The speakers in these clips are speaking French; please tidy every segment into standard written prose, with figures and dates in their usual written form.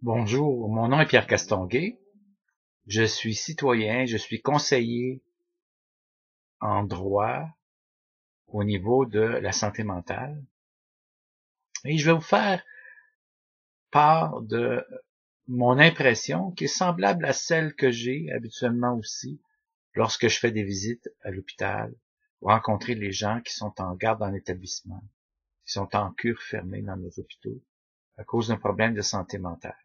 Bonjour, mon nom est Pierre Castonguay. Je suis citoyen, je suis conseiller en droit au niveau de la santé mentale. Et je vais vous faire part de mon impression qui est semblable à celle que j'ai habituellement aussi lorsque je fais des visites à l'hôpital ou rencontrer les gens qui sont en garde dans l'établissement, qui sont en cure fermée dans nos hôpitaux à cause d'un problème de santé mentale.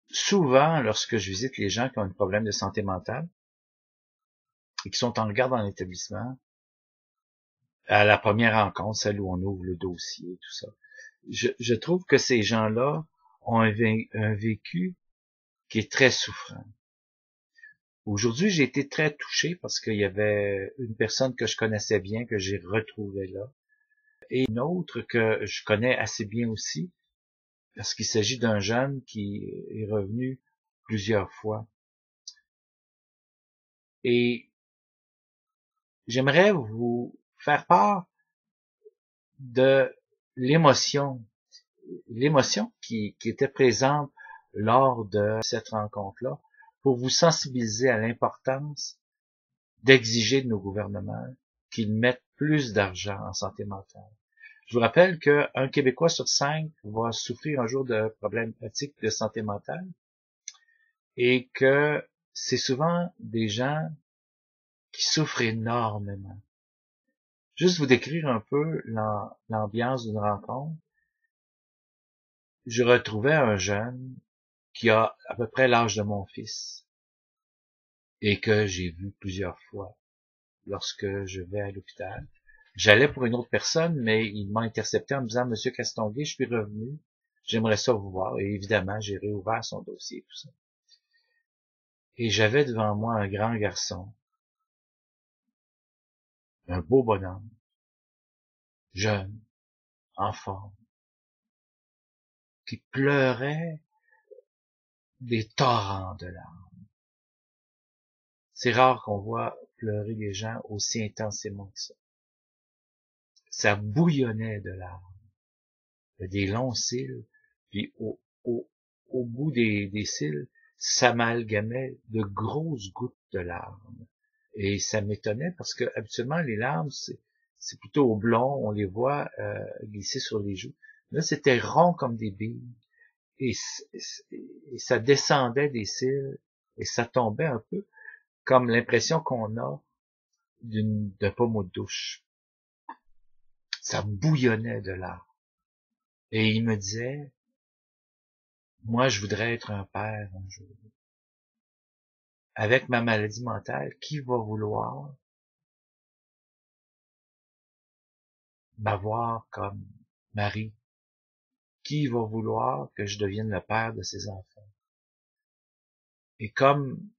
Souvent, lorsque je visite les gens qui ont un problème de santé mentale et qui sont en garde dans l'établissement, à la première rencontre, celle où on ouvre le dossier, tout ça, je trouve que ces gens-là ont un vécu qui est très souffrant. Aujourd'hui, j'ai été très touché parce qu'il y avait une personne que je connaissais bien, que j'ai retrouvée là, et une autre que je connais assez bien aussi, parce qu'il s'agit d'un jeune qui est revenu plusieurs fois. Et j'aimerais vous faire part de l'émotion, l'émotion qui était présente lors de cette rencontre-là, pour vous sensibiliser à l'importance d'exiger de nos gouvernements qu'ils mettent plus d'argent en santé mentale. Je vous rappelle qu'un Québécois sur 5 va souffrir un jour de problématiques de santé mentale et que c'est souvent des gens qui souffrent énormément. Juste vous décrire un peu l'ambiance d'une rencontre. Je retrouvais un jeune qui a à peu près l'âge de mon fils et que j'ai vu plusieurs fois lorsque je vais à l'hôpital. J'allais pour une autre personne, mais il m'a intercepté en me disant « Monsieur Castonguay, je suis revenu, j'aimerais ça vous voir. » Et évidemment, j'ai réouvert son dossier, tout ça. Et j'avais devant moi un grand garçon, un beau bonhomme, jeune, en forme, qui pleurait des torrents de larmes. C'est rare qu'on voit pleurer des gens aussi intensément que ça. Ça bouillonnait de larmes, des longs cils, puis au bout des cils s'amalgamaient de grosses gouttes de larmes. Et ça m'étonnait parce que habituellement les larmes c'est plutôt blond, on les voit glisser sur les joues. Là c'était rond comme des billes et ça descendait des cils et ça tombait un peu comme l'impression qu'on a d'un pommeau de douche. Ça bouillonnait de larmes. Et il me disait, moi je voudrais être un père un jour. Avec ma maladie mentale, qui va vouloir m'avoir comme mari? Qui va vouloir que je devienne le père de ses enfants? Et comme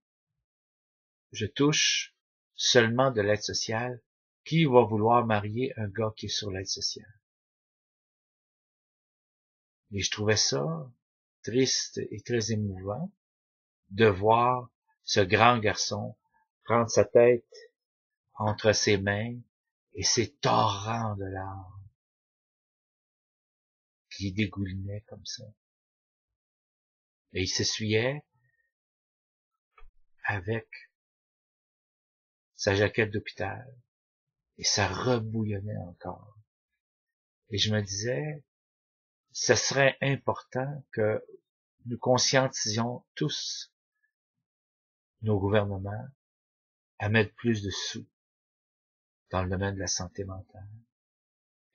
je touche seulement de l'aide sociale, qui va vouloir marier un gars qui est sur l'aide sociale? Et je trouvais ça triste et très émouvant de voir ce grand garçon prendre sa tête entre ses mains et ces torrents de larmes qui dégoulinaient comme ça. Et il s'essuyait avec sa jaquette d'hôpital et ça rebouillonnait encore. Et je me disais, ce serait important que nous conscientisions tous nos gouvernements à mettre plus de sous dans le domaine de la santé mentale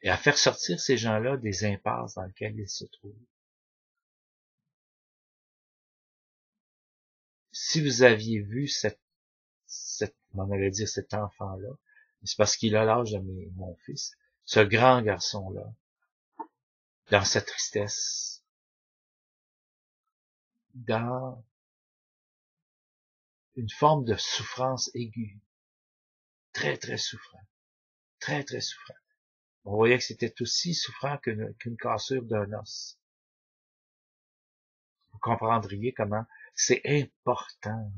et à faire sortir ces gens-là des impasses dans lesquelles ils se trouvent. Si vous aviez vu on allait dire cet enfant-là, c'est parce qu'il a l'âge de mon fils, ce grand garçon-là, dans sa tristesse, dans une forme de souffrance aiguë, très, très souffrant, très, très souffrant. On voyait que c'était aussi souffrant qu'une cassure d'un os. Vous comprendriez comment c'est important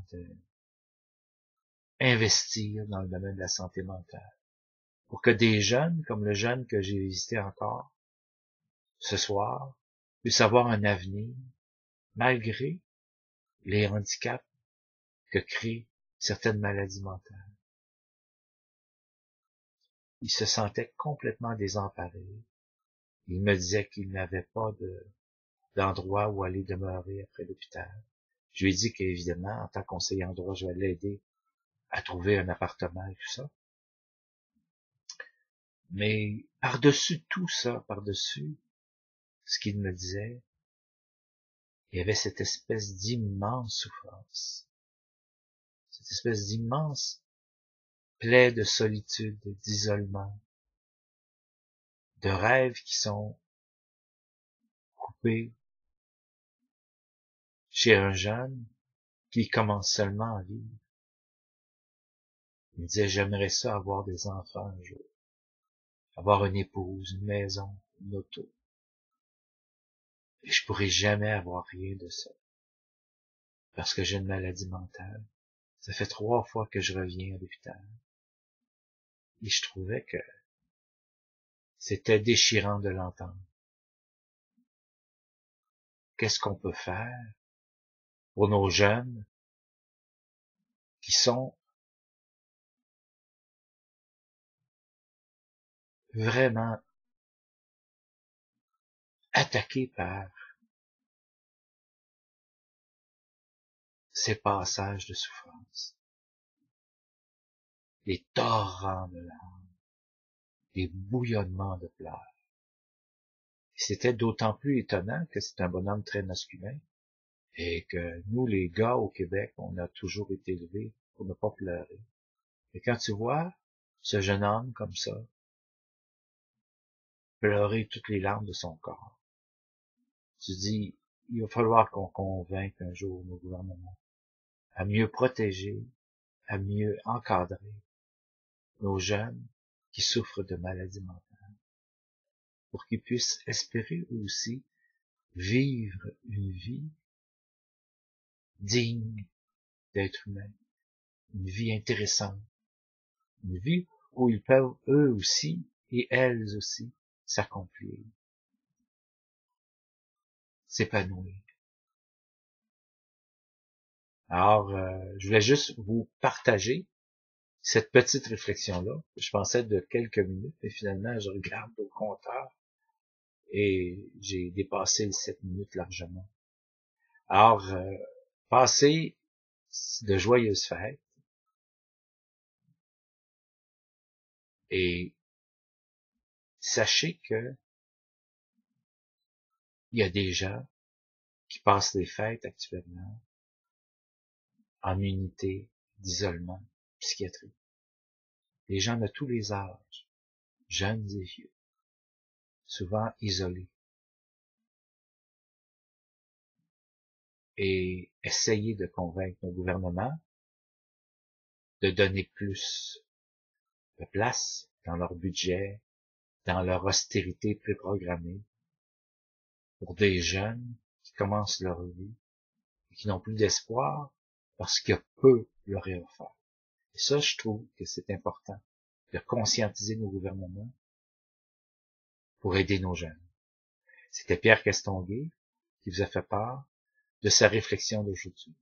d'investir dans le domaine de la santé mentale pour que des jeunes, comme le jeune que j'ai visité encore ce soir, puissent avoir un avenir malgré les handicaps que créent certaines maladies mentales. Il se sentait complètement désemparé. Il me disait qu'il n'avait pas d'endroit où aller demeurer après l'hôpital. Je lui ai dit qu'évidemment, en tant que conseiller en droit, je vais l'aider à trouver un appartement et tout ça. Mais par-dessus tout ça, par-dessus ce qu'il me disait, il y avait cette espèce d'immense souffrance, cette espèce d'immense plaie de solitude, d'isolement, de rêves qui sont coupés chez un jeune qui commence seulement à vivre. Il me disait, j'aimerais ça avoir des enfants un jour, avoir une épouse, une maison, une auto. Et je pourrais jamais avoir rien de ça, parce que j'ai une maladie mentale. Ça fait 3 fois que je reviens à l'hôpital. Et je trouvais que c'était déchirant de l'entendre. Qu'est-ce qu'on peut faire pour nos jeunes qui sont vraiment attaqués par ces passages de souffrance, des torrents de larmes, des bouillonnements de pleurs. C'était d'autant plus étonnant que c'est un bonhomme très masculin et que nous, les gars au Québec, on a toujours été élevés pour ne pas pleurer. Et quand tu vois ce jeune homme comme ça, pleurer toutes les larmes de son corps, tu dis, il va falloir qu'on convainque un jour nos gouvernements à mieux protéger, à mieux encadrer nos jeunes qui souffrent de maladies mentales, pour qu'ils puissent espérer eux aussi vivre une vie digne d'être humain, une vie intéressante, une vie où ils peuvent eux aussi et elles aussi s'accomplir, s'épanouir. Alors, je voulais juste vous partager cette petite réflexion-là. Je pensais de quelques minutes, mais finalement, je regarde au compteur et j'ai dépassé les 7 minutes largement. Alors, passez de joyeuses fêtes et sachez que il y a des gens qui passent les fêtes actuellement en unité d'isolement psychiatrique. Des gens de tous les âges, jeunes et vieux, souvent isolés. Et essayer de convaincre nos gouvernements de donner plus de place dans leur budget, dans leur austérité préprogrammée, pour des jeunes qui commencent leur vie et qui n'ont plus d'espoir parce qu'il y a peu leur est offert. Et ça, je trouve que c'est important de conscientiser nos gouvernements pour aider nos jeunes. C'était Pierre Castonguay qui vous a fait part de sa réflexion d'aujourd'hui.